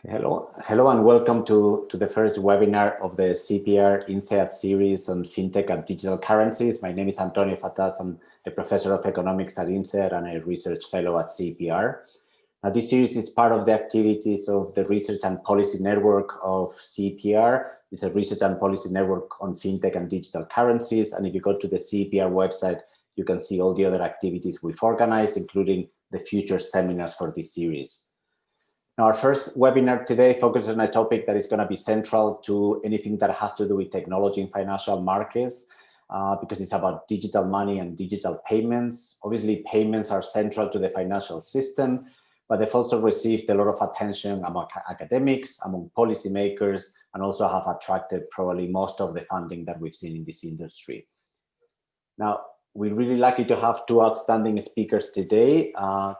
Hello and welcome to the first webinar of the CEPR INSEAD series on fintech and digital currencies. My name is Antonio Fatás. I'm a professor of economics at INSEAD and a research fellow at CEPR. Now, this series is part of the activities of the Research and Policy Network of CEPR. It's a research and policy network on fintech and digital currencies. And if you go to the CEPR website, you can see all the other activities we've organized, including the future seminars for this series. Now, our first webinar today focuses on a topic that is going to be central to anything that has to do with technology in financial markets, because it's about digital money and digital payments. Obviously, payments are central to the financial system, but they've also received a lot of attention among academics, among policymakers, and also have attracted probably most of the funding that we've seen in this industry. Now, we're really lucky to have two outstanding speakers today.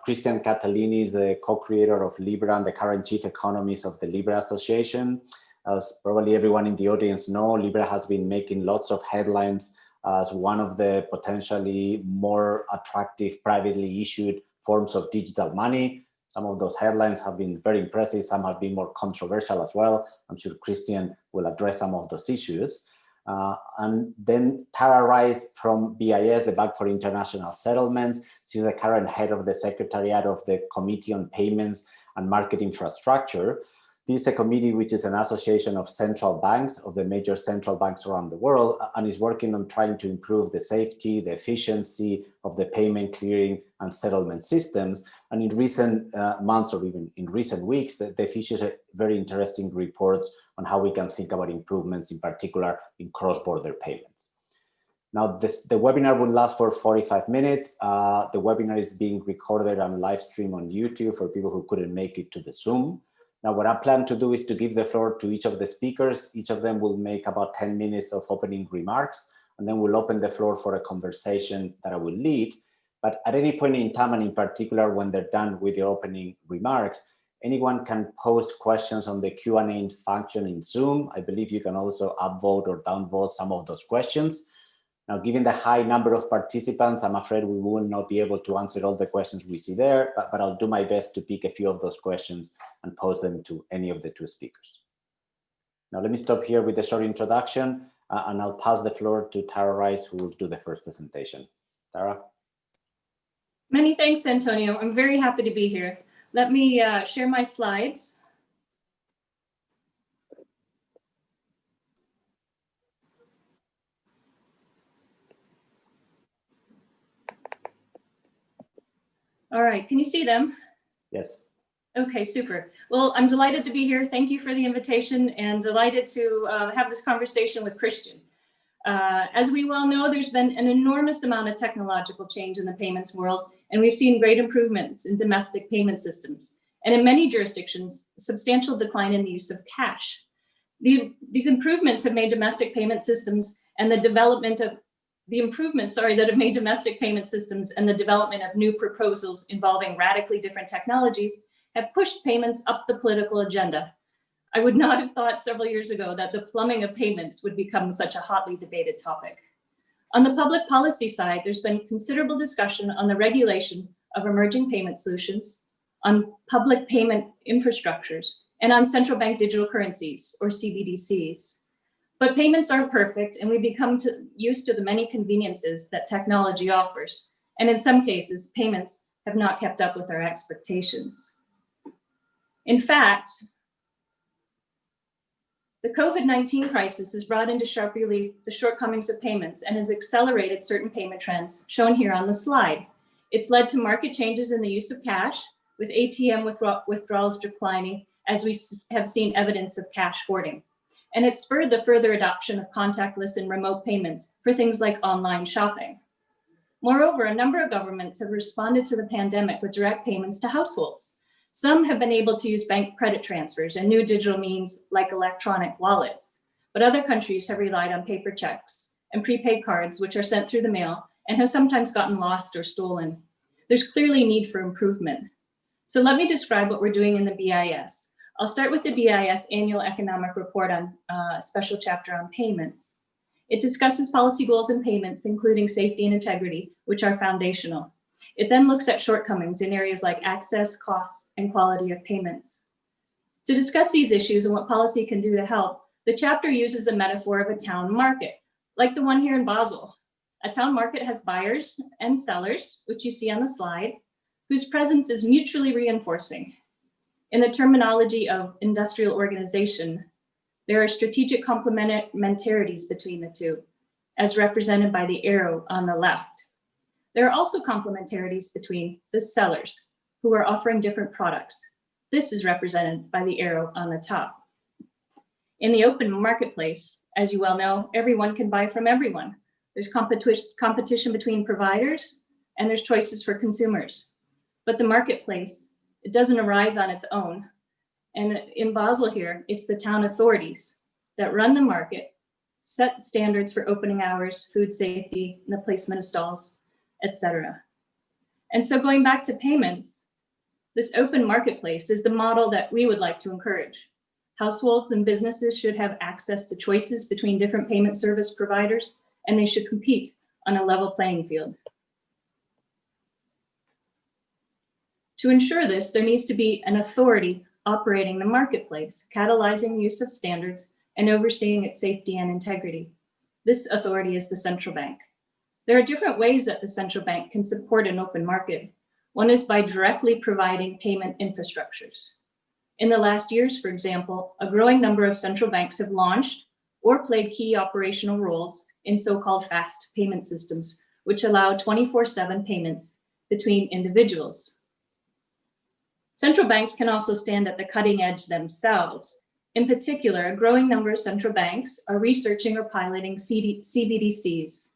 Christian Catalini is the co-creator of Libra and the current chief economist of the Libra Association. As probably everyone in the audience know, Libra has been making lots of headlines as one of the potentially more attractive privately issued forms of digital money. Some of those headlines have been very impressive. Some have been more controversial as well. I'm sure Christian will address some of those issues. And then Tara Rice from BIS, the Bank for International Settlements. She's the current head of the Secretariat of the Committee on Payments and Market Infrastructure. This is a committee which is an association of central banks, of the major central banks around the world, and is working on trying to improve the safety, the efficiency of the payment clearing and settlement systems. And in recent months, or even in recent weeks, they've issued very interesting reports on how we can think about improvements, in particular in cross-border payments. Now, the webinar will last for 45 minutes. The webinar is being recorded and live streamed on YouTube for people who couldn't make it to the Zoom. Now, what I plan to do is to give the floor to each of the speakers. Each of them will make about 10 minutes of opening remarks, and then we'll open the floor for a conversation that I will lead. But at any point in time, and in particular when they're done with the opening remarks, anyone can post questions on the Q&A function in Zoom. I believe you can also upvote or downvote some of those questions. Now, given the high number of participants, I'm afraid we will not be able to answer all the questions we see there, but I'll do my best to pick a few of those questions and pose them to any of the two speakers. Now, let me stop here with a short introduction, and I'll pass the floor to Tara Rice, who will do the first presentation. Tara? Many thanks, Antonio. I'm very happy to be here. Let me share my slides. All right, can you see them? Yes. Okay, super. Well, I'm delighted to be here. Thank you for the invitation and delighted to have this conversation with Christian. As we well know, there's been an enormous amount of technological change in the payments world, and we've seen great improvements in domestic payment systems. And in many jurisdictions, substantial decline in the use of cash. These improvements have made domestic payment systems and the development of that have made domestic payment systems and the development of new proposals involving radically different technology have pushed payments up the political agenda. I would not have thought several years ago that the plumbing of payments would become such a hotly debated topic. On the public policy side, there's been considerable discussion on the regulation of emerging payment solutions, on public payment infrastructures, and on central bank digital currencies, or CBDCs. But payments aren't perfect, and we become used to the many conveniences that technology offers. And in some cases, payments have not kept up with our expectations. In fact, the COVID-19 crisis has brought into sharp relief the shortcomings of payments and has accelerated certain payment trends shown here on the slide. It's led to market changes in the use of cash, with ATM withdrawals declining, as we have seen evidence of cash hoarding. And it spurred the further adoption of contactless and remote payments for things like online shopping. Moreover, a number of governments have responded to the pandemic with direct payments to households. Some have been able to use bank credit transfers and new digital means like electronic wallets, but other countries have relied on paper checks and prepaid cards, which are sent through the mail and have sometimes gotten lost or stolen. There's clearly need for improvement. So let me describe what we're doing in the BIS. I'll start with the BIS annual economic report on a special chapter on payments. It discusses policy goals in payments, including safety and integrity, which are foundational. It then looks at shortcomings in areas like access, costs, and quality of payments. To discuss these issues and what policy can do to help, the chapter uses the metaphor of a town market, like the one here in Basel. A town market has buyers and sellers, which you see on the slide, whose presence is mutually reinforcing. In the terminology of industrial organization, there are strategic complementarities between the two, as represented by the arrow on the left. There are also complementarities between the sellers, who are offering different products. This is represented by the arrow on the top. In the open marketplace, as you well know, everyone can buy from everyone. There's competition between providers, and there's choices for consumers. But the marketplace, it doesn't arise on its own. And in Basel here, it's the town authorities that run the market, set standards for opening hours, food safety, and the placement of stalls, etc. And so going back to payments, this open marketplace is the model that we would like to encourage. Households and businesses should have access to choices between different payment service providers, and they should compete on a level playing field. To ensure this, there needs to be an authority operating the marketplace, catalyzing use of standards and overseeing its safety and integrity. This authority is the central bank. There are different ways that the central bank can support an open market. One is by directly providing payment infrastructures. In the last years, for example, a growing number of central banks have launched or played key operational roles in so-called fast payment systems, which allow 24/7 payments between individuals. Central banks can also stand at the cutting edge themselves. In particular, a growing number of central banks are researching or piloting CBDCs.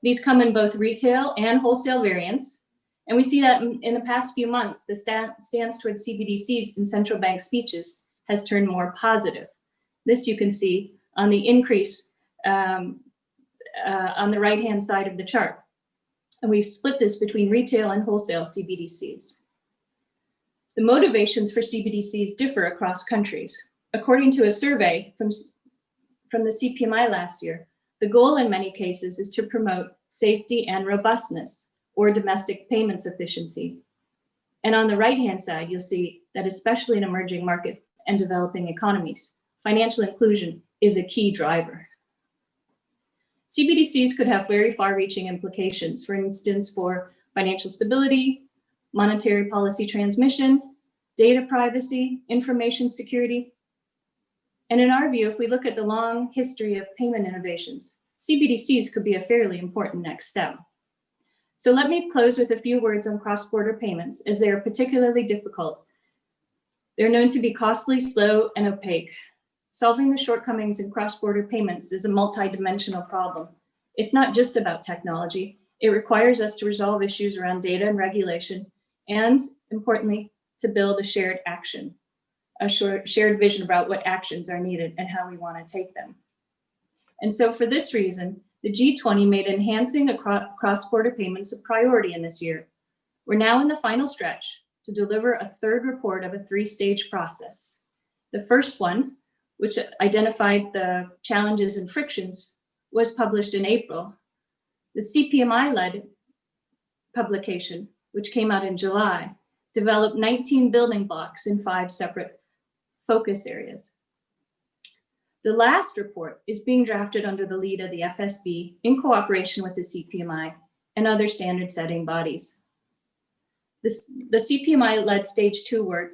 These come in both retail and wholesale variants, and we see that in the past few months, the stance towards CBDCs in central bank speeches has turned more positive. This you can see on the increase on the right-hand side of the chart. And we've split this between retail and wholesale CBDCs. The motivations for CBDCs differ across countries. According to a survey from the CPMI last year, the goal in many cases is to promote safety and robustness, or domestic payments efficiency. And on the right-hand side, you'll see that especially in emerging market and developing economies, financial inclusion is a key driver. CBDCs could have very far-reaching implications, for instance, for financial stability, monetary policy transmission, data privacy, information security. And in our view, if we look at the long history of payment innovations, CBDCs could be a fairly important next step. So let me close with a few words on cross-border payments, as they are particularly difficult. They're known to be costly, slow, and opaque. Solving the shortcomings in cross-border payments is a multi-dimensional problem. It's not just about technology. It requires us to resolve issues around data and regulation, and importantly, to build a shared action, a shared vision about what actions are needed and how we want to take them. And so for this reason, the G20 made enhancing cross-border payments a priority in this year. We're now in the final stretch to deliver a third report of a three-stage process. The first one, which identified the challenges and frictions, was published in April. The CPMI-led publication, which came out in July, developed 19 building blocks in 5 separate focus areas. The last report is being drafted under the lead of the FSB in cooperation with the CPMI and other standard-setting bodies. The CPMI-led stage 2 work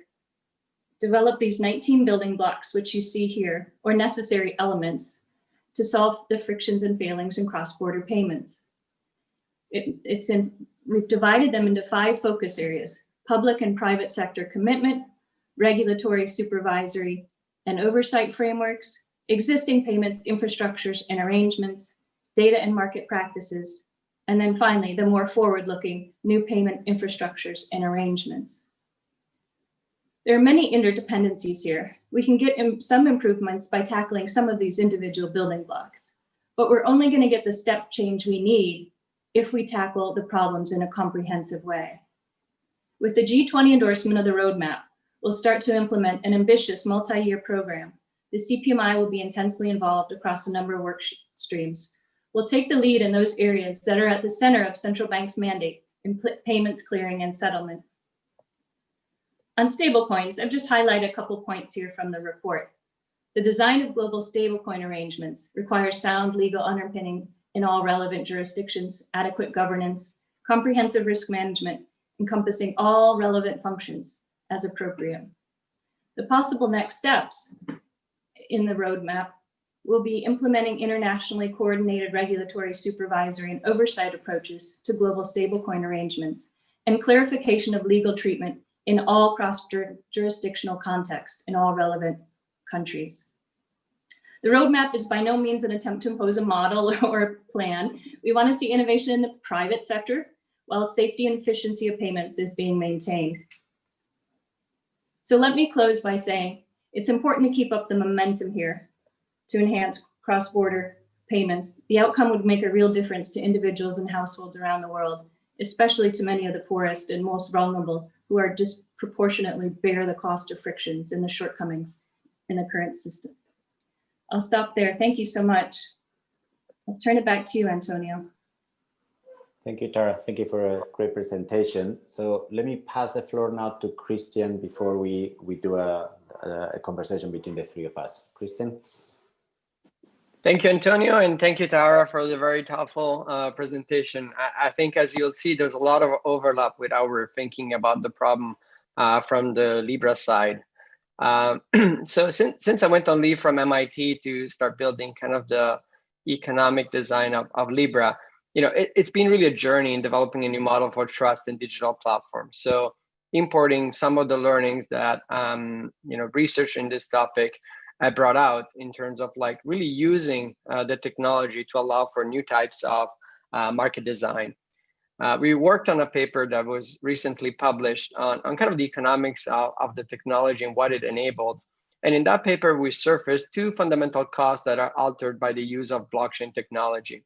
developed these 19 building blocks, which you see here, or necessary elements to solve the frictions and failings in cross-border payments. We've divided them into 5 focus areas: public and private sector commitment, regulatory, supervisory, and oversight frameworks, existing payments, infrastructures and arrangements, data and market practices, and then finally, the more forward-looking new payment infrastructures and arrangements. There are many interdependencies here. We can get some improvements by tackling some of these individual building blocks, but we're only going to get the step change we need if we tackle the problems in a comprehensive way. With the G20 endorsement of the roadmap, we'll start to implement an ambitious multi-year program. The CPMI will be intensely involved across a number of work streams. We'll take the lead in those areas that are at the center of central bank's mandate in payments, clearing, and settlement. On stablecoins, I've just highlighted a couple points here from the report. The design of global stablecoin arrangements requires sound legal underpinning in all relevant jurisdictions, adequate governance, comprehensive risk management, encompassing all relevant functions as appropriate. The possible next steps in the roadmap will be implementing internationally coordinated regulatory, supervisory, and oversight approaches to global stablecoin arrangements and clarification of legal treatment in all cross-jurisdictional contexts in all relevant countries. The roadmap is by no means an attempt to impose a model or a plan. We want to see innovation in the private sector while safety and efficiency of payments is being maintained. So let me close by saying it's important to keep up the momentum here to enhance cross-border payments. The outcome would make a real difference to individuals and households around the world, especially to many of the poorest and most vulnerable who are disproportionately bear the cost of frictions and the shortcomings in the current system. I'll stop there. Thank you so much. I'll turn it back to you, Antonio. Thank you, Tara. Thank you for a great presentation. So let me pass the floor now to Christian before we do a conversation between the three of us. Christian? Thank you, Antonio, and thank you, Tara, for the very thoughtful presentation. I think, as you'll see, there's a lot of overlap with how we're thinking about the problem from the Libra side. So since I went on leave from MIT to start building kind of the economic design of Libra, it's been really a journey in developing a new model for trust in digital platforms. So importing some of the learnings that research in this topic I brought out in terms of like really using the technology to allow for new types of market design. We worked on a paper that was recently published on kind of the economics of the technology and what it enables. And in that paper, we surfaced two fundamental costs that are altered by the use of blockchain technology.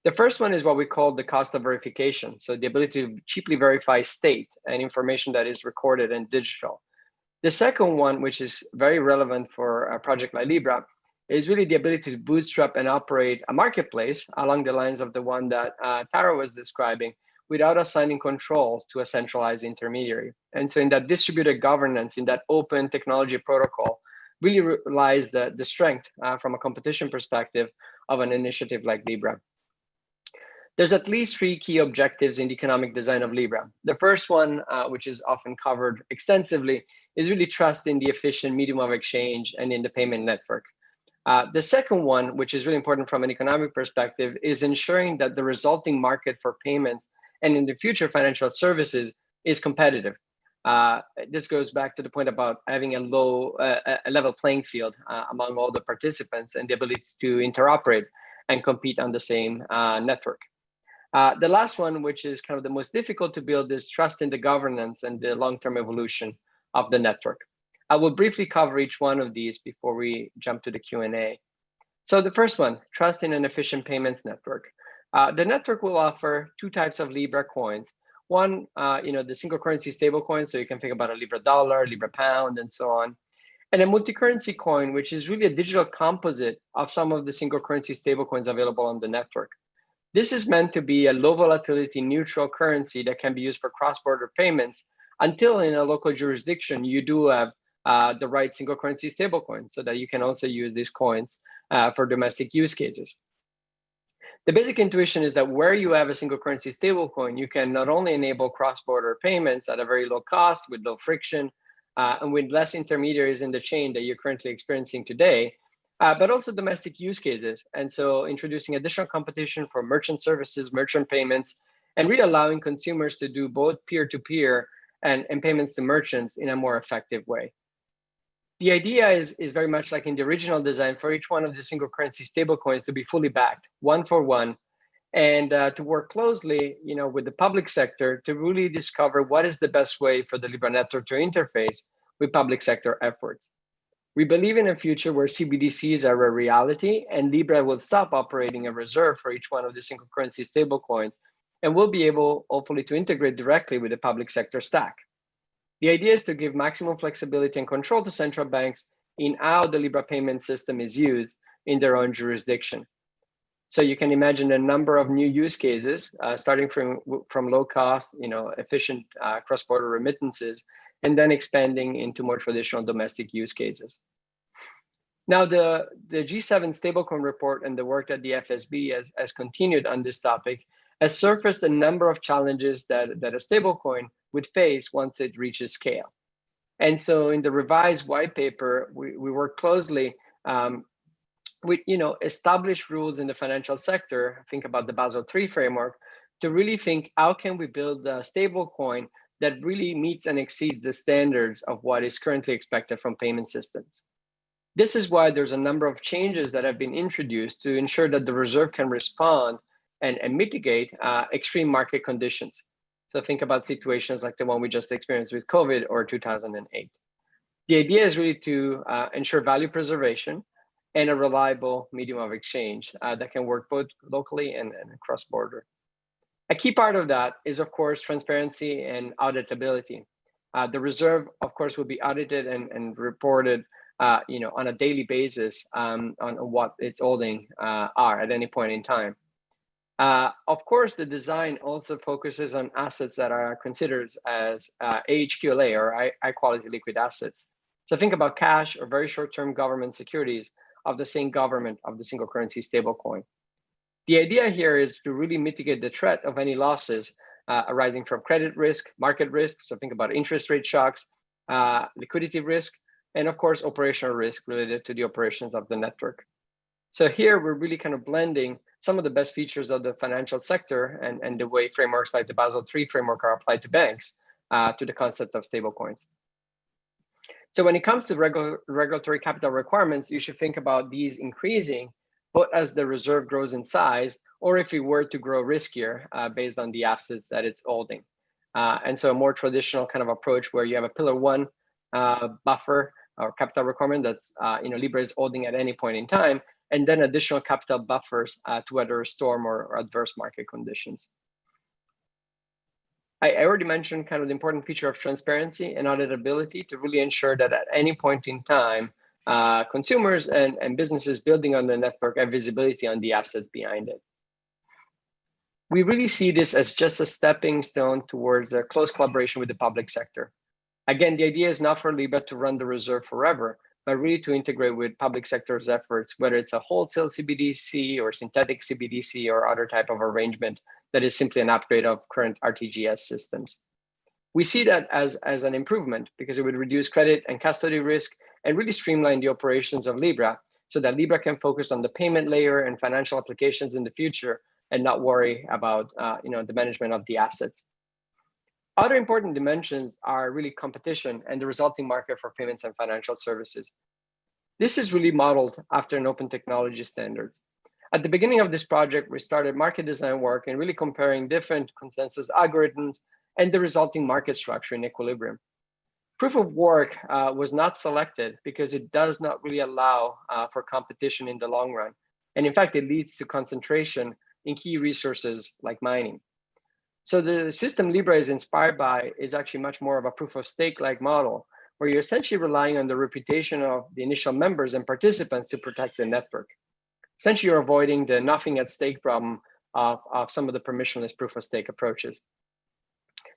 The first one is what we call the cost of verification. So the ability to cheaply verify state and information that is recorded and digital. The second one, which is very relevant for a project like Libra, is really the ability to bootstrap and operate a marketplace along the lines of the one that Tara was describing without assigning control to a centralized intermediary. And so in that distributed governance, in that open technology protocol, really lies the strength from a competition perspective of an initiative like Libra. There's at least three key objectives in the economic design of Libra. The first one, which is often covered extensively, is really trust in the efficient medium of exchange and in the payment network. The second one, which is really important from an economic perspective, is ensuring that the resulting market for payments and in the future financial services is competitive. This goes back to the point about having a level playing field among all the participants and the ability to interoperate and compete on the same network. The last one, which is kind of the most difficult to build, is trust in the governance and the long-term evolution of the network. I will briefly cover each one of these before we jump to the Q&A. So the first one, trust in an efficient payments network. The network will offer two types of Libra coins. One, the single currency stable coin, so you can think about a Libra dollar, Libra pound, and so on. And a multi-currency coin, which is really a digital composite of some of the single currency stable coins available on the network. This is meant to be a low volatility neutral currency that can be used for cross-border payments until in a local jurisdiction, you do have the right single currency stablecoin so that you can also use these coins for domestic use cases. The basic intuition is that where you have a single currency stablecoin, you can not only enable cross-border payments at a very low cost with low friction and with less intermediaries in the chain that you're currently experiencing today, but also domestic use cases. And so introducing additional competition for merchant services, merchant payments, and really allowing consumers to do both peer-to-peer and payments to merchants in a more effective way. The idea is very much like in the original design for each one of the single currency stablecoins to be fully backed, one for one, and to work closely with the public sector to really discover what is the best way for the Libra network to interface with public sector efforts. We believe in a future where CBDCs are a reality and Libra will stop operating a reserve for each one of the single currency stablecoins and will be able, hopefully, to integrate directly with the public sector stack. The idea is to give maximum flexibility and control to central banks in how the Libra payment system is used in their own jurisdiction. So you can imagine a number of new use cases, starting from low cost, efficient cross-border remittances, and then expanding into more traditional domestic use cases. Now, the G7 stablecoin report and the work that the FSB has continued on this topic has surfaced a number of challenges that a stablecoin would face once it reaches scale. And so in the revised white paper, we work closely with established rules in the financial sector, think about the Basel III framework, to really think how can we build a stablecoin that really meets and exceeds the standards of what is currently expected from payment systems. This is why there's a number of changes that have been introduced to ensure that the reserve can respond and mitigate extreme market conditions. So think about situations like the one we just experienced with COVID or 2008. The idea is really to ensure value preservation and a reliable medium of exchange that can work both locally and cross-border. A key part of that is, of course, transparency and auditability. The reserve, of course, will be audited and reported on a daily basis on what its holding are at any point in time. Of course, the design also focuses on assets that are considered as HQLA or high quality liquid assets. So think about cash or very short-term government securities of the same government of the single currency stablecoin. The idea here is to really mitigate the threat of any losses arising from credit risk, market risk. So think about interest rate shocks, liquidity risk, and of course, operational risk related to the operations of the network. So here we're really kind of blending some of the best features of the financial sector and the way frameworks like the Basel III framework are applied to banks to the concept of stablecoins. So when it comes to regulatory capital requirements, you should think about these increasing both as the reserve grows in size or if it were to grow riskier based on the assets that it's holding. And so a more traditional kind of approach where you have a pillar one buffer or capital requirement that's Libra is holding at any point in time, and then additional capital buffers to weather a storm or adverse market conditions. I already mentioned kind of the important feature of transparency and auditability to really ensure that at any point in time, consumers and businesses building on the network have visibility on the assets behind it. We really see this as just a stepping stone towards a close collaboration with the public sector. Again, the idea is not for Libra to run the reserve forever, but really to integrate with public sector's efforts, whether it's a wholesale CBDC or synthetic CBDC or other type of arrangement that is simply an upgrade of current RTGS systems. We see that as an improvement because it would reduce credit and custody risk and really streamline the operations of Libra so that Libra can focus on the payment layer and financial applications in the future and not worry about the management of the assets. Other important dimensions are really competition and the resulting market for payments and financial services. This is really modeled after an open technology standards. At the beginning of this project, we started market design work and really comparing different consensus algorithms and the resulting market structure in equilibrium. Proof of work was not selected because it does not really allow for competition in the long run. And in fact, it leads to concentration in key resources like mining. So the system Libra is inspired by is actually much more of a proof of stake-like model, where you're essentially relying on the reputation of the initial members and participants to protect the network. Essentially, you're avoiding the nothing at stake problem of some of the permissionless proof of stake approaches.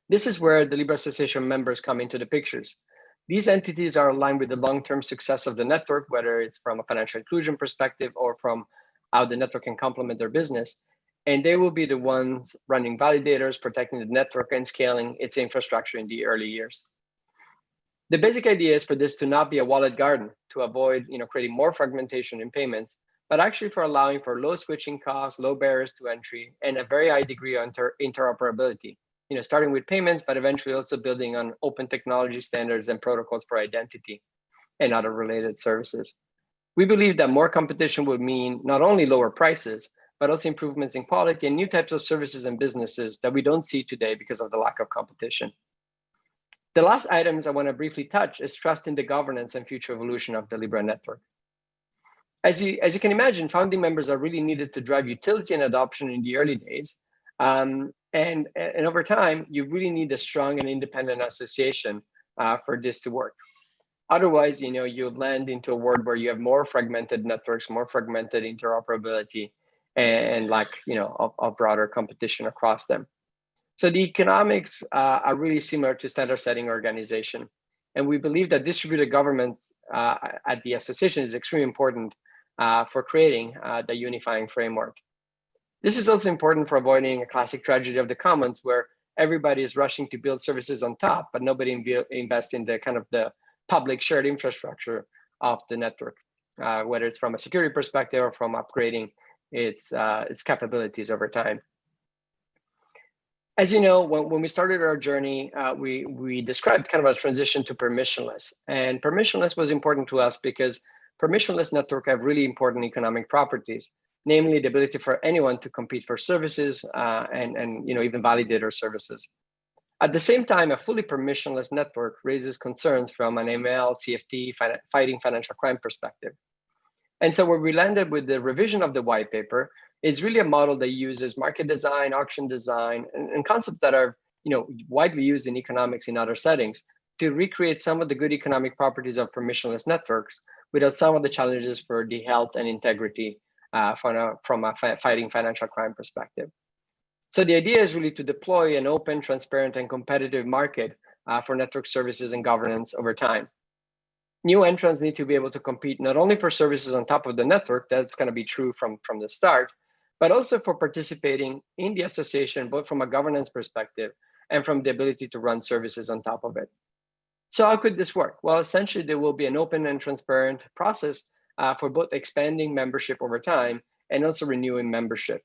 This is where the Libra Association members come into the pictures. These entities are aligned with the long-term success of the network, whether it's from a financial inclusion perspective or from how the network can complement their business. And they will be the ones running validators, protecting the network and scaling its infrastructure in the early years. The basic idea is for this to not be a walled garden, to avoid creating more fragmentation in payments, but actually for allowing for low switching costs, low barriers to entry, and a very high degree of interoperability. Starting with payments, but eventually also building on open technology standards and protocols for identity and other related services. We believe that more competition would mean not only lower prices, but also improvements in quality and new types of services and businesses that we don't see today because of the lack of competition. The last items I want to briefly touch is trust in the governance and future evolution of the Libra network. As you can imagine, founding members are really needed to drive utility and adoption in the early days. And over time, you really need a strong and independent association for this to work. Otherwise, you'll land into a world where you have more fragmented networks, more fragmented interoperability, and lack, of broader competition across them. So the economics are really similar to standard setting organization. And we believe that distributed governance at the association is extremely important for creating the unifying framework. This is also important for avoiding a classic tragedy of the commons, where everybody is rushing to build services on top, but nobody invests in the kind of the public shared infrastructure of the network, whether it's from a security perspective or from upgrading its capabilities over time. As you know, when we started our journey, we described kind of a transition to permissionless. And permissionless was important to us because permissionless networks have really important economic properties, namely the ability for anyone to compete for services and even validate our services. At the same time, a fully permissionless network raises concerns from an ML, CFT, fighting financial crime perspective. And so where we landed with the revision of the white paper is really a model that uses market design, auction design, and concepts that are widely used in economics in other settings to recreate some of the good economic properties of permissionless networks without some of the challenges for the health and integrity from a fighting financial crime perspective. So the idea is really to deploy an open, transparent, and competitive market for network services and governance over time. New entrants need to be able to compete not only for services on top of the network, that's going to be true from the start, but also for participating in the association, both from a governance perspective and from the ability to run services on top of it. So how could this work? Well, essentially, there will be an open and transparent process for both expanding membership over time and also renewing membership.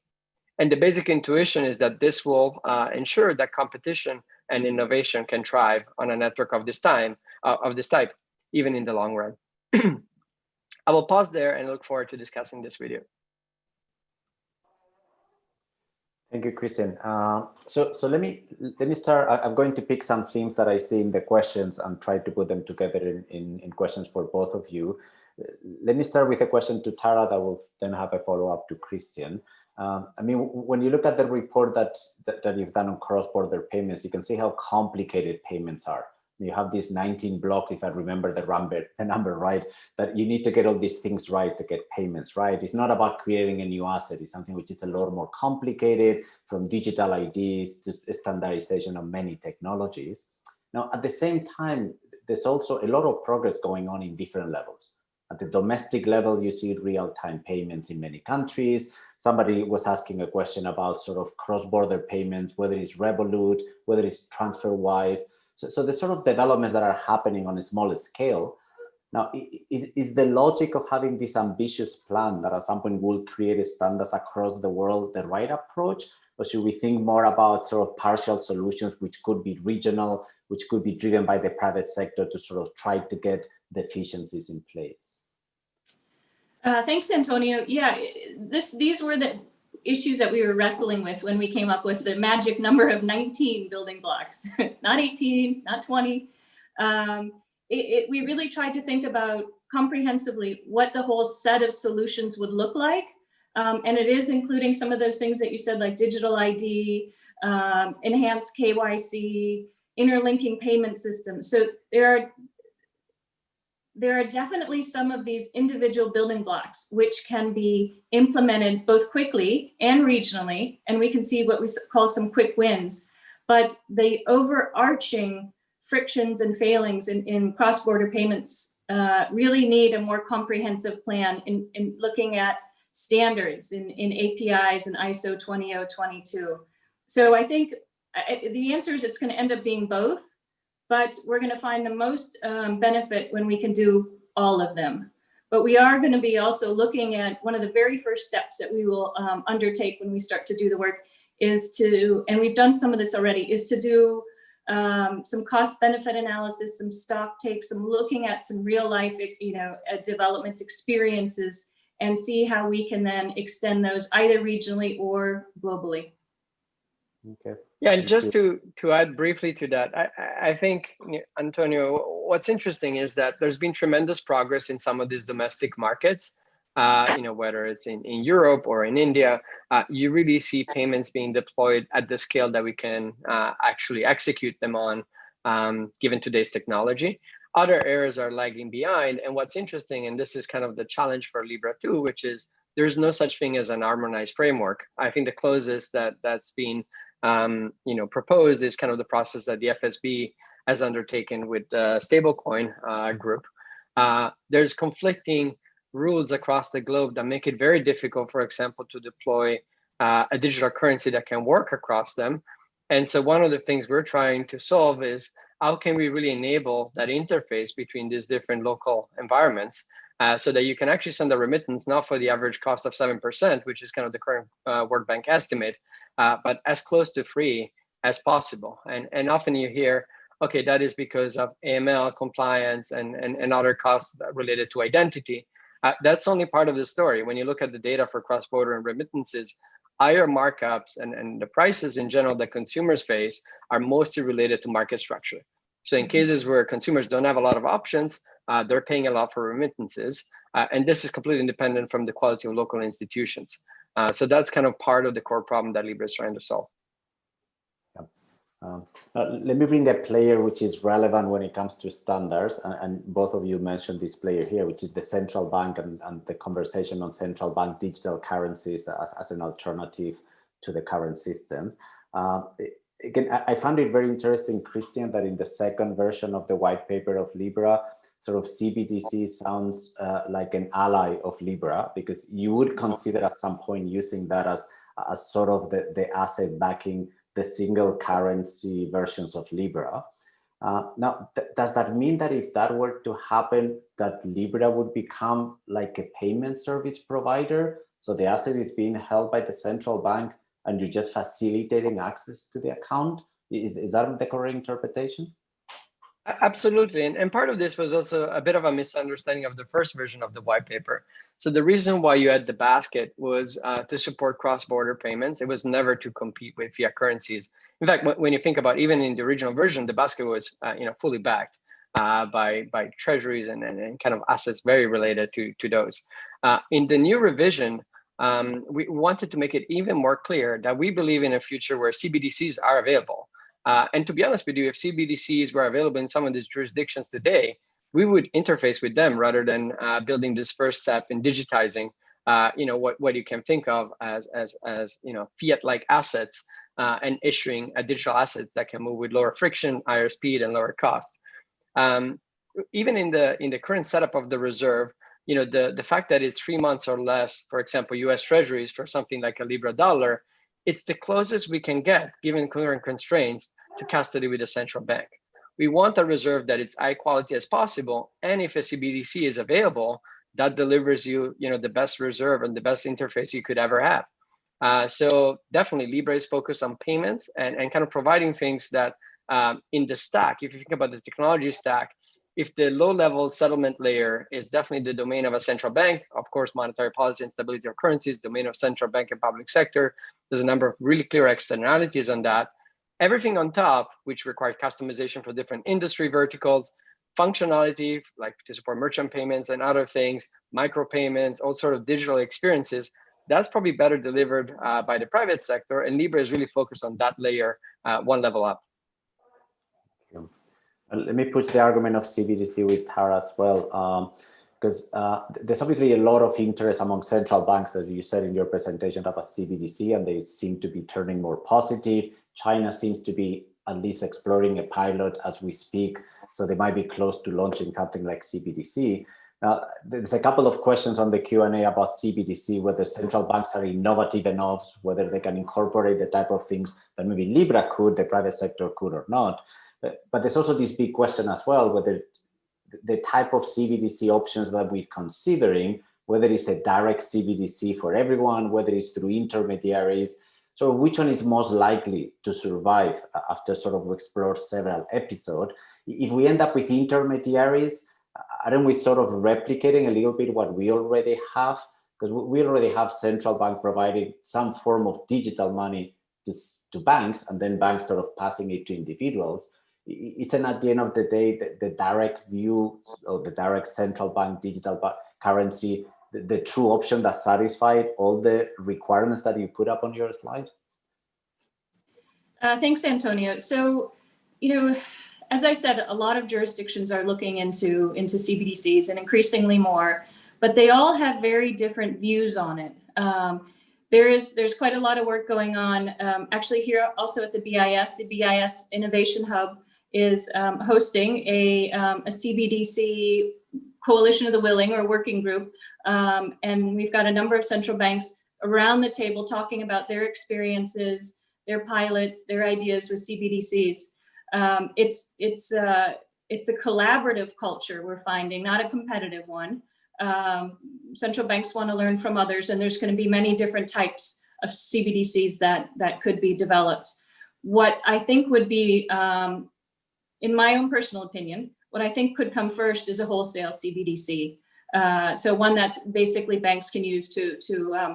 And the basic intuition is that this will ensure that competition and innovation can thrive on a network of this type, even in the long run. I will pause there and look forward to discussing this with you. Thank you, Christian. So let me start. I'm going to pick some themes that I see in the questions and try to put them together in questions for both of you. Let me start with a question to Tara that will then have a follow-up to Christian. I mean, when you look at the report that you've done on cross-border payments, you can see how complicated payments are. You have these 19 blocks, if I remember the number right, that you need to get all these things right to get payments right. It's not about creating a new asset. It's something which is a lot more complicated, from digital IDs to standardization of many technologies. Now, at the same time, there's also a lot of progress going on in different levels. At the domestic level, you see real-time payments in many countries. Somebody was asking a question about sort of cross-border payments, whether it's Revolut, whether it's TransferWise. So the sort of developments that are happening on a smaller scale. Now, is the logic of having this ambitious plan that at some point will create standards across the world the right approach? Or should we think more about sort of partial solutions, which could be regional, which could be driven by the private sector to sort of try to get the efficiencies in place? Thanks, Antonio. Yeah, these were the issues that we were wrestling with when we came up with the magic number of 19 building blocks, not 18, not 20. We really tried to think about comprehensively what the whole set of solutions would look like. And it is including some of those things that you said, like digital ID, enhanced KYC, interlinking payment systems. So there are definitely some of these individual building blocks which can be implemented both quickly and regionally, and we can see what we call some quick wins. But the overarching frictions and failings in cross-border payments really need a more comprehensive plan in looking at standards in APIs and ISO 20022. So I think the answer is it's going to end up being both. But we're going to find the most benefit when we can do all of them. But we are going to be also looking at one of the very first steps that we will undertake when we start to do the work is to, and we've done some of this already, is to do some cost benefit analysis, some stock takes, some looking at some real life, developments, experiences, and see how we can then extend those either regionally or globally. Okay. Yeah, and just to add briefly to that, I think, Antonio, what's interesting is that there's been tremendous progress in some of these domestic markets, whether it's in Europe or in India. You really see payments being deployed at the scale that we can actually execute them on, given today's technology. Other areas are lagging behind. And what's interesting, and this is kind of the challenge for Libra too, which is there's no such thing as an harmonized framework. I think the closest that's been proposed is kind of the process that the FSB has undertaken with the stablecoin group. There's conflicting rules across the globe that make it very difficult, for example, to deploy a digital currency that can work across them. And so one of the things we're trying to solve is how can we really enable that interface between these different local environments so that you can actually send a remittance, not for the average cost of 7%, which is kind of the current World Bank estimate, but as close to free as possible. And often you hear, okay, that is because of AML compliance and other costs related to identity. That's only part of the story. When you look at the data for cross-border and remittances, higher markups and the prices in general that consumers face are mostly related to market structure. So in cases where consumers don't have a lot of options, they're paying a lot for remittances. And this is completely independent from the quality of local institutions. So that's kind of part of the core problem that Libra is trying to solve. Let me bring a player which is relevant when it comes to standards, and both of you mentioned this player here, which is the central bank and the conversation on central bank digital currencies as an alternative to the current systems. Again, I found it very interesting, Christian, that in the second version of the white paper of Libra, sort of CBDC sounds like an ally of Libra, because you would consider at some point using that as sort of the asset backing the single currency versions of Libra. Now, does that mean that if that were to happen, that Libra would become like a payment service provider? So the asset is being held by the central bank and you're just facilitating access to the account? Is that the correct interpretation? Absolutely. And part of this was also a bit of a misunderstanding of the first version of the white paper. So the reason why you had the basket was to support cross-border payments. It was never to compete with fiat currencies. In fact, when you think about even in the original version, the basket was fully backed by treasuries and kind of assets very related to those. In the new revision, we wanted to make it even more clear that we believe in a future where CBDCs are available. And to be honest with you, if CBDCs were available in some of these jurisdictions today, we would interface with them rather than building this first step in digitizing, what you can think of as fiat-like assets and issuing digital assets that can move with lower friction, higher speed, and lower cost. Even in the current setup of the reserve, the fact that it's 3 months or less, for example, U.S. Treasuries for something like a Libra dollar, it's the closest we can get, given current constraints, to custody with the central bank. We want a reserve that is high quality as possible, and if a CBDC is available, that delivers you, the best reserve and the best interface you could ever have. So definitely, Libra is focused on payments and kind of providing things that in the stack, if you think about the technology stack, if the low-level settlement layer is definitely the domain of a central bank, of course, monetary policy and stability of currencies, domain of central bank and public sector, there's a number of really clear externalities on that. Everything on top, which required customization for different industry verticals, functionality, like to support merchant payments and other things, micropayments, all sort of digital experiences, that's probably better delivered by the private sector. And Libra is really focused on that layer, one level up. Let me push the argument of CBDC with Tara as well, because there's obviously a lot of interest among central banks, as you said in your presentation, about CBDC, and they seem to be turning more positive. China seems to be at least exploring a pilot as we speak, so they might be close to launching something like CBDC. Now, there's a couple of questions on the Q&A about CBDC, whether central banks are innovative enough, whether they can incorporate the type of things that maybe Libra could, the private sector could or not. But there's also this big question as well, whether the type of CBDC options that we're considering, whether it's a direct CBDC for everyone, whether it's through intermediaries, so which one is most likely to survive after sort of explore several episodes? If we end up with intermediaries, aren't we sort of replicating a little bit what we already have? Because we already have central bank providing some form of digital money to banks, and then banks sort of passing it to individuals. Isn't at the end of the day the direct view or the direct central bank digital currency the true option that satisfied all the requirements that you put up on your slide? Thanks, Antonio. So, as I said, a lot of jurisdictions are looking into CBDCs and increasingly more, but they all have very different views on it. There's quite a lot of work going on actually here also at the BIS Innovation Hub is hosting a CBDC Coalition of the Willing, or working group. And we've got a number of central banks around the table talking about their experiences, their pilots, their ideas with CBDCs. It's a collaborative culture, we're finding, not a competitive one. Central banks want to learn from others, and there's going to be many different types of CBDCs that could be developed. What I think would be, in my own personal opinion, what I think could come first is a wholesale CBDC. So one that basically banks can use to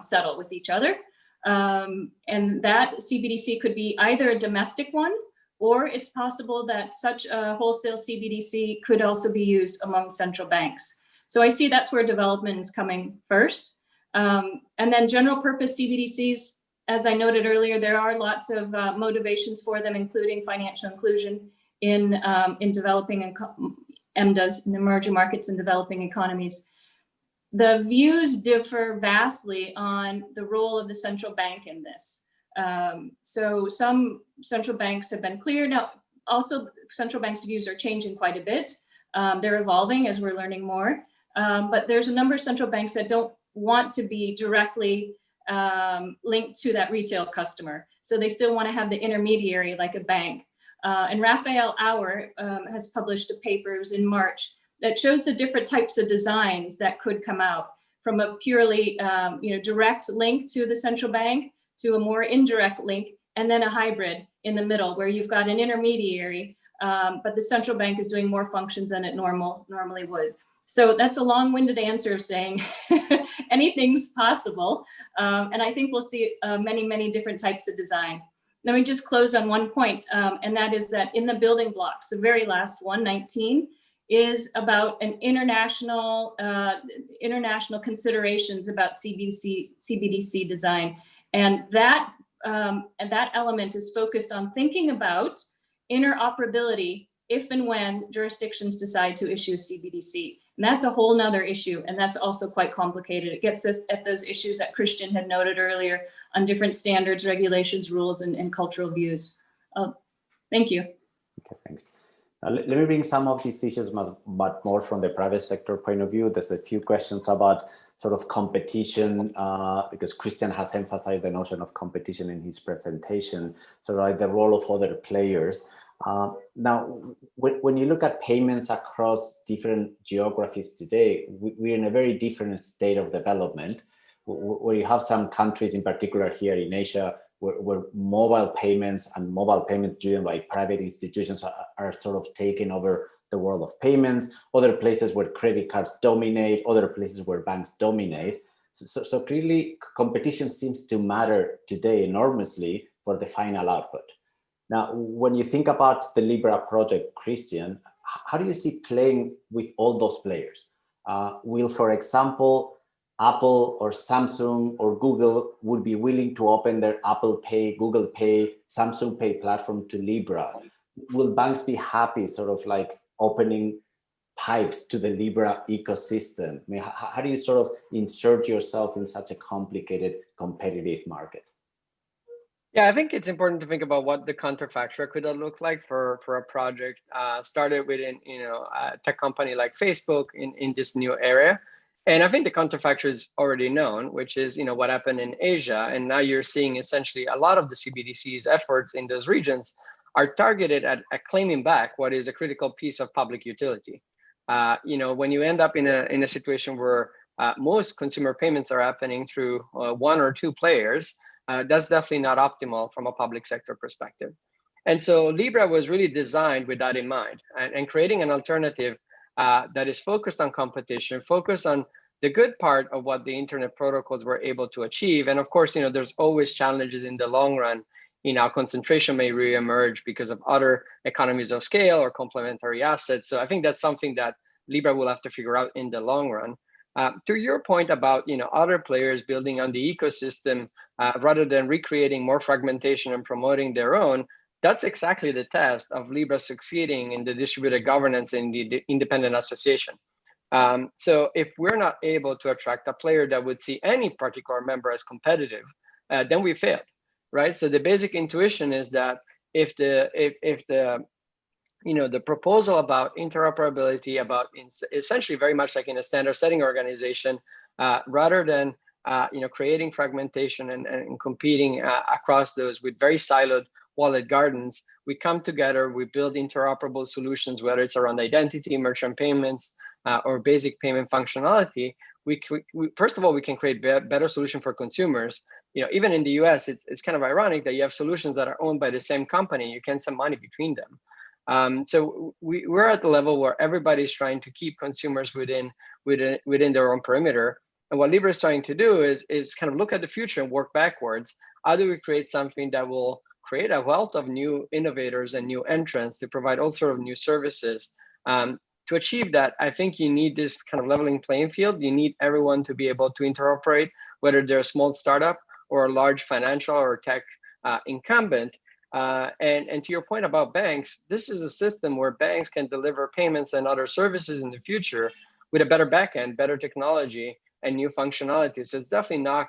settle with each other. And that CBDC could be either a domestic one, or it's possible that such a wholesale CBDC could also be used among central banks. So I see that's where development is coming first. And then general purpose CBDCs, as I noted earlier, there are lots of motivations for them, including financial inclusion in developing EMDAs, in emerging markets and developing economies. The views differ vastly on the role of the central bank in this. So some central banks have been clear. Now, also central banks' views are changing quite a bit. They're evolving as we're learning more. But there's a number of central banks that don't want to be directly linked to that retail customer. So they still want to have the intermediary like a bank. And Raphael Auer has published a paper in March that shows the different types of designs that could come out, from a purely direct link to the central bank to a more indirect link, and then a hybrid in the middle where you've got an intermediary, but the central bank is doing more functions than it normally would. So that's a long-winded answer of saying anything's possible. And I think we'll see many, many different types of design. Let me just close on one point, and that is that in the building blocks, the very last one, 19, is about an international considerations about CBDC design. And that element is focused on thinking about interoperability if and when jurisdictions decide to issue CBDC. And that's a whole nother issue, and that's also quite complicated. It gets us at those issues that Christian had noted earlier on different standards, regulations, rules, and cultural views. Thank you. Okay, thanks. Let me bring some of these issues, but more from the private sector point of view. There's a few questions about sort of competition, because Christian has emphasized the notion of competition in his presentation. So like the role of other players. Now, when you look at payments across different geographies today, we're in a very different state of development, where you have some countries, in particular here in Asia, where mobile payments and mobile payments driven by private institutions are sort of taking over the world of payments, other places where credit cards dominate, other places where banks dominate. So clearly, competition seems to matter today enormously for the final output. Now, when you think about the Libra project, Christian, how do you see playing with all those players? Will, for example, Apple or Samsung or Google would be willing to open their Apple Pay, Google Pay, Samsung Pay platform to Libra? Will banks be happy sort of like opening pipes to the Libra ecosystem? I mean, how do you sort of insert yourself in such a complicated, competitive market? Yeah, I think it's important to think about what the counterfactual could look like for a project started within a tech company like Facebook in this new area. And I think the counterfactual is already known, which is what happened in Asia. And now you're seeing essentially a lot of the CBDC's efforts in those regions are targeted at claiming back what is a critical piece of public utility. When you end up in a situation where most consumer payments are happening through one or two players, that's definitely not optimal from a public sector perspective. And so Libra was really designed with that in mind, and creating an alternative that is focused on competition, focused on the good part of what the internet protocols were able to achieve. And of course, there's always challenges in the long run. Concentration may reemerge because of other economies of scale or complementary assets. So I think that's something that Libra will have to figure out in the long run. To your point about other players building on the ecosystem rather than recreating more fragmentation and promoting their own, that's exactly the test of Libra succeeding in the distributed governance in the independent association. So if we're not able to attract a player that would see any particular member as competitive, then we failed, right? So the basic intuition is that if the the proposal about interoperability, about essentially very much like in a standard setting organization, rather than creating fragmentation and competing across those with very siloed walled gardens, we come together, we build interoperable solutions, whether it's around identity, merchant payments, or basic payment functionality. First of all, we can create better solution for consumers. Even in the US, it's kind of ironic that you have solutions that are owned by the same company. You can send money between them. So we're at the level where everybody's trying to keep consumers within their own perimeter. And what Libra is trying to do is kind of look at the future and work backwards. How do we create something that will create a wealth of new innovators and new entrants to provide all sort of new services? To achieve that, I think you need this kind of leveling playing field. You need everyone to be able to interoperate, whether they're a small startup or a large financial or tech incumbent. And to your point about banks, this is a system where banks can deliver payments and other services in the future with a better backend, better technology, and new functionality. So it's definitely not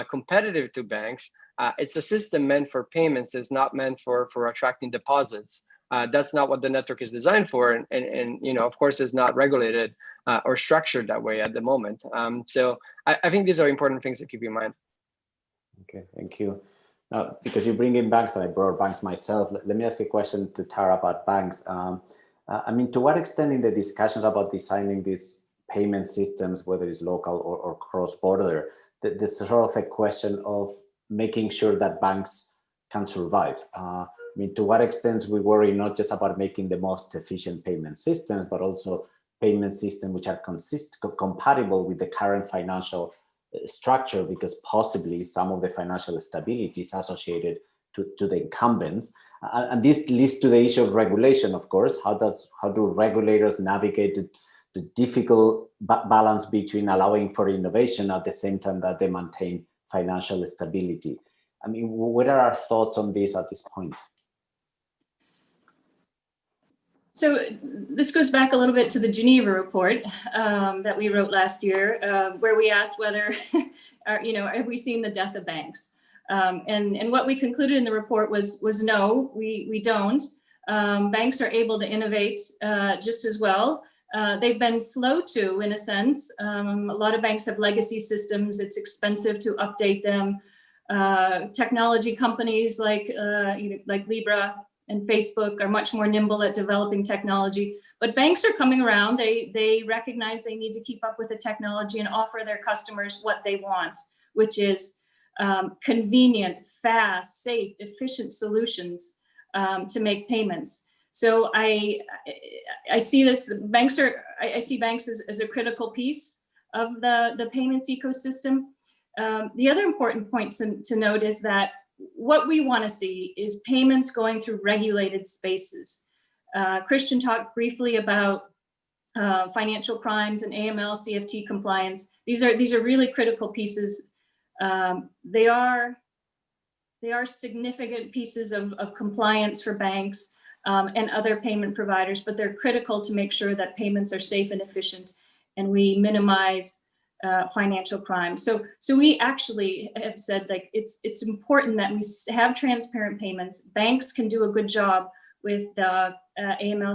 competitive to banks. It's a system meant for payments. It's not meant for attracting deposits. That's not what the network is designed for, and of course, is not regulated or structured that way at the moment. So I think these are important things to keep in mind. Okay, thank you. Now, because you bring in banks, and I brought banks myself, let me ask a question to Tara about banks. I mean, to what extent in the discussions about designing these payment systems, whether it's local or cross-border, there's sort of a question of making sure that banks can survive? I mean, to what extent we worry not just about making the most efficient payment systems, but also payment systems which are compatible with the current financial structure, because possibly some of the financial stability is associated to the incumbents. And this leads to the issue of regulation, of course. How do regulators navigate the difficult balance between allowing for innovation at the same time that they maintain financial stability? I mean, what are our thoughts on this at this point? So this goes back a little bit to the Geneva report that we wrote last year, where we asked whether, have we seen the death of banks? And what we concluded in the report was no, we don't. Banks are able to innovate just as well. They've been slow to, in a sense. A lot of banks have legacy systems. It's expensive to update them. Technology companies like Libra and Facebook are much more nimble at developing technology, but banks are coming around. They recognize they need to keep up with the technology and offer their customers what they want, which is convenient, fast, safe, efficient solutions to make payments. So I see this. I see banks as a critical piece of the payments ecosystem. The other important point to note is that what we want to see is payments going through regulated spaces. Christian talked briefly about financial crimes and AML, CFT compliance. These are really critical pieces. They are significant pieces of compliance for banks and other payment providers, but they're critical to make sure that payments are safe and efficient, and we minimize financial crime. So we actually have said, like, it's important that we have transparent payments. Banks can do a good job with AML,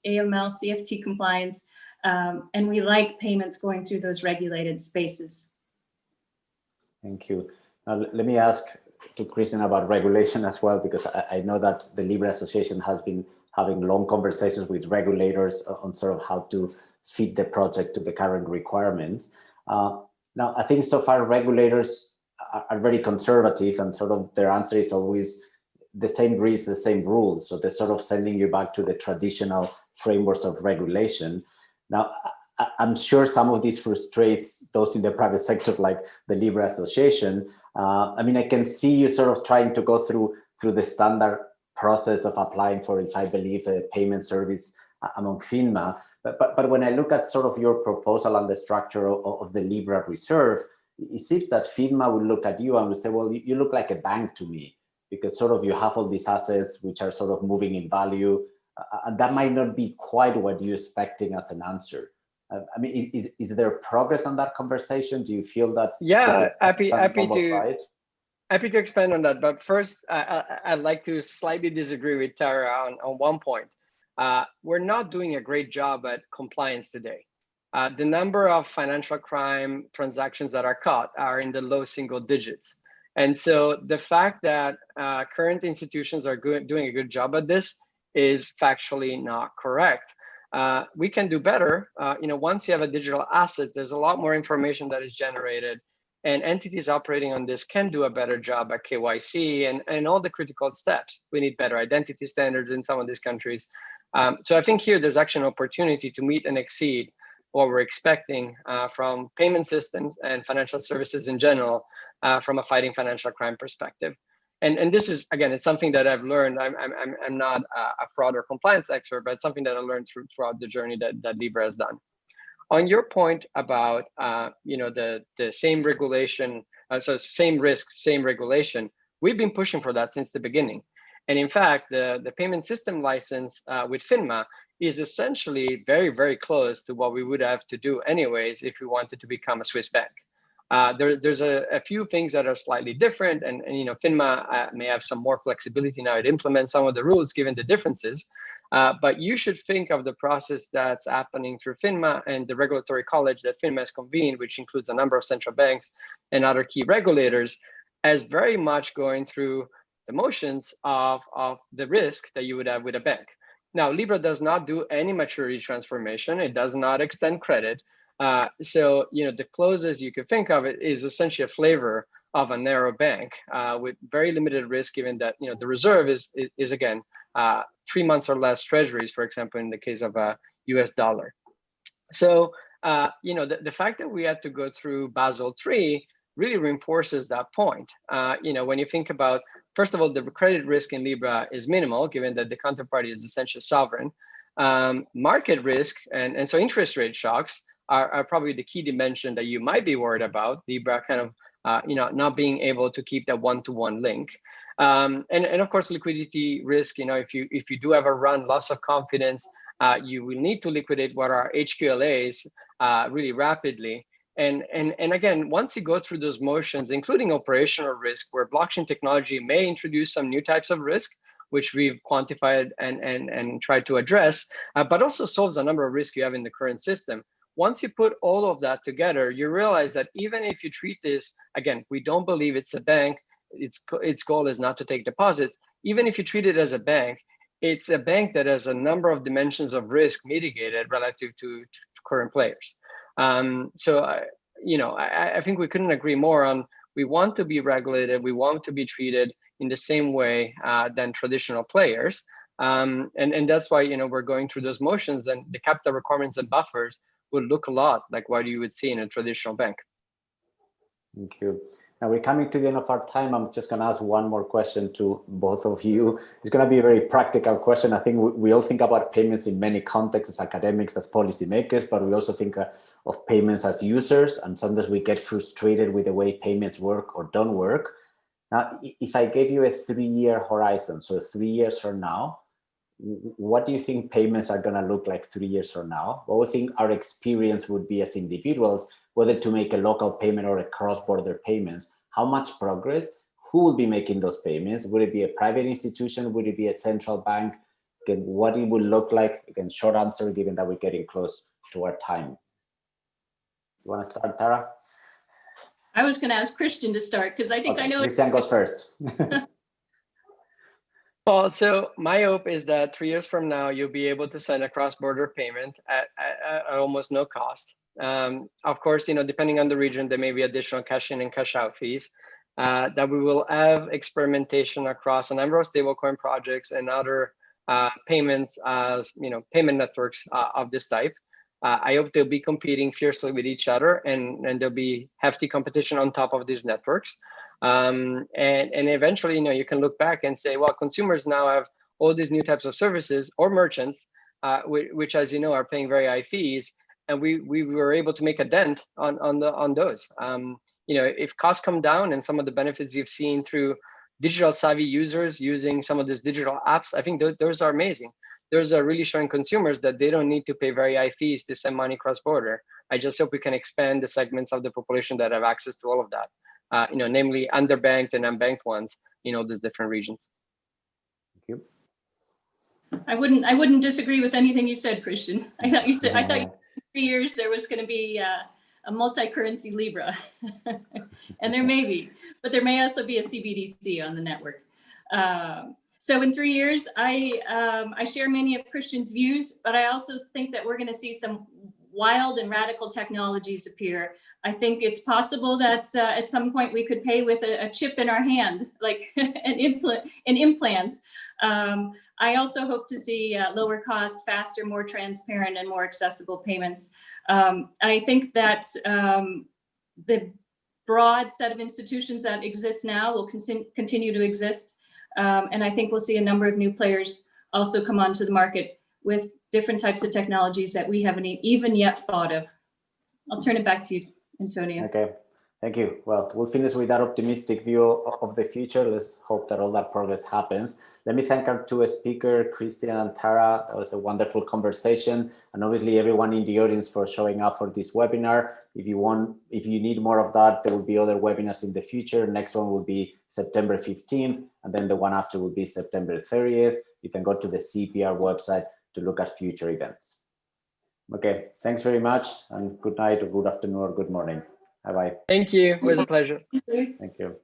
CFT compliance, and we like payments going through those regulated spaces. Thank you. Now, let me ask to Christian about regulation as well, because I know that the Libra Association has been having long conversations with regulators on sort of how to fit the project to the current requirements. Now, I think so far regulators are very conservative, and sort of their answer is always the same rules, the same rules. So they're sort of sending you back to the traditional frameworks of regulation. Now, I'm sure some of this frustrates those in the private sector, like the Libra Association. I mean, I can see you sort of trying to go through the standard process of applying for, if I believe, a payment service among FINMA. But when I look at sort of your proposal and the structure of the Libra reserve, it seems that FINMA will look at you and will say, well, you look like a bank to me, because sort of you have all these assets which are sort of moving in value. And that might not be quite what you're expecting as an answer. I mean, is there progress on that conversation? Do you feel that? Yeah, happy to expand on that. But first, I'd like to slightly disagree with Tara on one point. we're not doing a great job at compliance today. The number of financial crime transactions that are caught are in the low single digits. And so the fact that current institutions are doing a good job at this is factually not correct. We can do better. Once you have a digital asset, there's a lot more information that is generated, and entities operating on this can do a better job at KYC and all the critical steps. We need better identity standards in some of these countries. So I think here there's actually an opportunity to meet and exceed what we're expecting from payment systems and financial services in general from a fighting financial crime perspective. And this is, again, it's something that I've learned. I'm not a fraud or compliance expert, but it's something that I learned throughout the journey that Libra has done. On your point about the same regulation, so same risk, same regulation, we've been pushing for that since the beginning. And in fact, the payment system license with FINMA is essentially very, very close to what we would have to do anyways if we wanted to become a Swiss bank. There's a few things that are slightly different, and FINMA may have some more flexibility now to implement some of the rules given the differences. But you should think of the process that's happening through FINMA and the regulatory college that FINMA has convened, which includes a number of central banks and other key regulators, as very much going through the motions of the risk that you would have with a bank. Now, Libra does not do any maturity transformation. It does not extend credit. So the closest you could think of it is essentially a flavor of a narrow bank with very limited risk, given that the reserve is again 3 months or less treasuries, for example, in the case of a US dollar. So the fact that we had to go through Basel III really reinforces that point. When you think about, first of all, the credit risk in Libra is minimal, given that the counterparty is essentially sovereign. Market risk and so interest rate shocks are probably the key dimension that you might be worried about. Libra kind of not being able to keep that one-to-one link. And of course, liquidity risk, if you do ever run loss of confidence, you will need to liquidate what are HQLAs really rapidly. And again, once you go through those motions, including operational risk, where blockchain technology may introduce some new types of risk, which we've quantified and tried to address, but also solves a number of risks you have in the current system. Once you put all of that together, you realize that even if you treat this, again, we don't believe it's a bank, its goal is not to take deposits. Even if you treat it as a bank, it's a bank that has a number of dimensions of risk mitigated relative to current players. So I think we couldn't agree more on, we want to be regulated, we want to be treated in the same way than traditional players. And that's why we're going through those motions, and the capital requirements and buffers would look a lot like what you would see in a traditional bank. Thank you. Now we're coming to the end of our time. I'm just going to ask one more question to both of you. It's going to be a very practical question. I think we all think about payments in many contexts, as academics, as policymakers, but we also think of payments as users, and sometimes we get frustrated with the way payments work or don't work. Now, if I gave you a 3-year horizon, so 3 years from now, what do you think payments are going to look like 3 years from now? What do you think our experience would be as individuals, whether to make a local payment or a cross-border payments? How much progress? Who will be making those payments? Would it be a private institution? Would it be a central bank? Again, what it would look like? Again, short answer, given that we're getting close to our time. You want to start, Tara? I was going to ask Christian to start, because I think I know. Christian goes first. Well, so my hope is that 3 years from now, you'll be able to send a cross-border payment at almost no cost. Of course, depending on the region, there may be additional cash in and cash out fees. That we will have experimentation across a number of stablecoin projects and other payments, payment networks of this type. I hope they'll be competing fiercely with each other, and there'll be hefty competition on top of these networks. And eventually, you can look back and say, well, consumers now have all these new types of services, or merchants, which, as you know, are paying very high fees, and we were able to make a dent on those. If costs come down and some of the benefits you've seen through digital savvy users using some of these digital apps, I think those are amazing. Those are really showing consumers that they don't need to pay very high fees to send money cross-border. I just hope we can expand the segments of the population that have access to all of that. Namely underbanked and unbanked ones in all these different regions. Thank you. I wouldn't disagree with anything you said, Christian. I thought you in 3 years there was going to be a multi-currency Libra, and there may be, but there may also be a CBDC on the network. So in 3 years, I share many of Christian's views, but I also think that we're going to see some wild and radical technologies appear. I think it's possible that at some point we could pay with a chip in our hand, like an implant. I also hope to see lower cost, faster, more transparent, and more accessible payments. I think that the broad set of institutions that exist now will continue to exist. And I think we'll see a number of new players also come onto the market with different types of technologies that we haven't even yet thought of. I'll turn it back to you, Antonio. Okay, thank you. Well, we'll finish with that optimistic view of the future. Let's hope that all that progress happens. Let me thank our two speakers, Christian and Tara. That was a wonderful conversation. And obviously everyone in the audience for showing up for this webinar. If you need more of that, there will be other webinars in the future. Next one will be September 15th, and then the one after will be September 30th. You can go to the CPR website to look at future events. Okay, thanks very much, and good night or good afternoon or good morning. Bye-bye. Thank you. It was a pleasure. Thank you.